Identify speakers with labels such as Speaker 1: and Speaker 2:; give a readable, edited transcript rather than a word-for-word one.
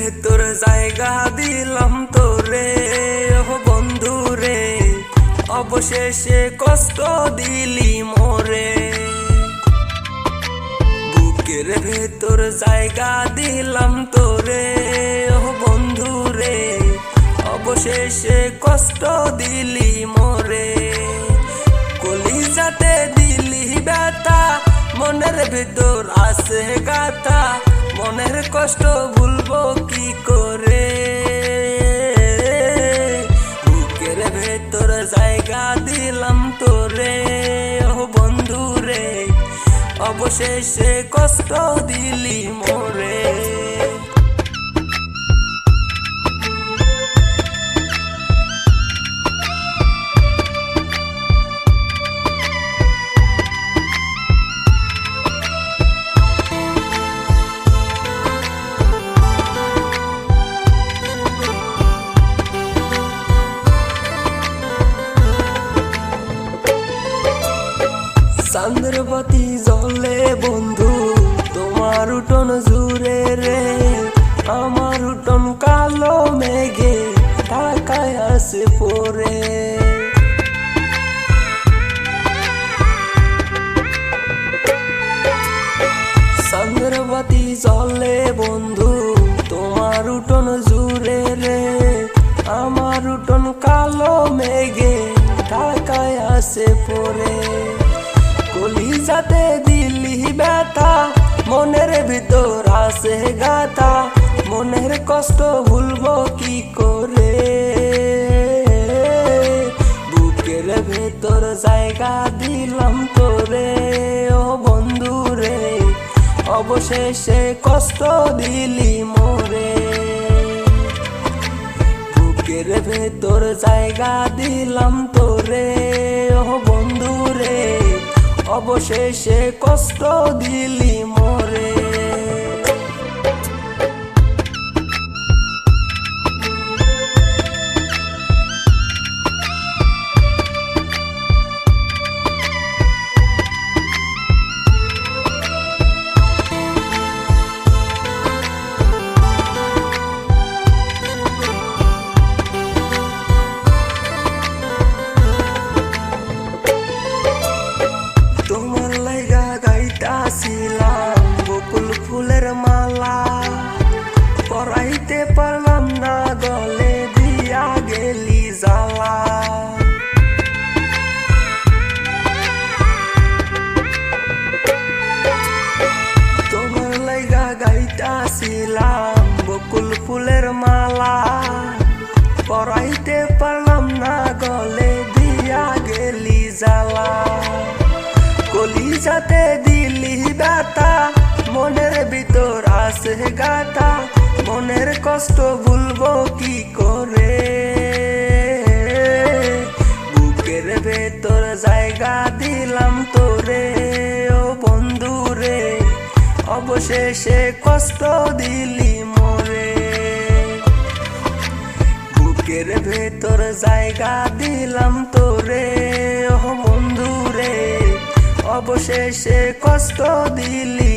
Speaker 1: ভেতর জায়গা দিলাম তোরে ও বন্ধু রে, অবশেষে কষ্ট দিলি মোরে। বুকের ভেতর জায়গা দিলাম তোরে ও বন্ধু রে, অবশেষে কষ্ট দিলি মোরে। কলিজাতে দিলি ব্যথা, মনের ভেতর আছে গাথা, মনের কষ্ট ভুলবো কি করে। বুকের ভেতর জায়গা দিলাম তোরে ও বন্ধু রে, অবশেষে কষ্ট দিলি মোরে। চন্দ্রবতী জলে বন্ধু তোমার উঠোন জুড়ে রে, আমার উঠোন কালো মেঘে ঢাকায় আসে পড়ে। চন্দ্রবতী জলে বন্ধু তোমার উঠোন জুড়ে রে, আমার উঠোন কালো মেঘে ঢাকায় আসে পড়ে। কলিজাতে দিলি ব্যথা, মনের ভিতর আছে গাথা, মনের কষ্ট ভুলবো কি করে। বুকের ভেতর জায়গা দিলাম তোরে ও বন্ধু রে, অবশেষে কষ্ট দিলি মোরে। বুকের ভেতর জায়গা দিলাম তোরে ও বন্ধু রে, অবশেষে কষ্ট দিলি মোরে। তোমার লাইগা গাইতাছিলাম বকুল ফুলের মালা, পরাইতে পারলাম না গলে দিয়া গেলি জ্বালা। তোমার লাইগা গাইতাছিলাম বকুল ফুলের মালা, পরাইতে পারলাম না গলে দিয়া গেলি জ্বালা। কলিজাতে দিলি ব্যথা, মনের ভিতর আছে গাথা, মনের কষ্ট ভুলবো কি করে। বুকের ভেতর জায়গা দিলাম তোরে ও বন্ধু রে, অবশেষে কষ্ট দিলি মোরে। বুকের ভেতর জায়গা দিলাম তোরে ও বন্ধু রে, অবশেষে কষ্ট দিলি।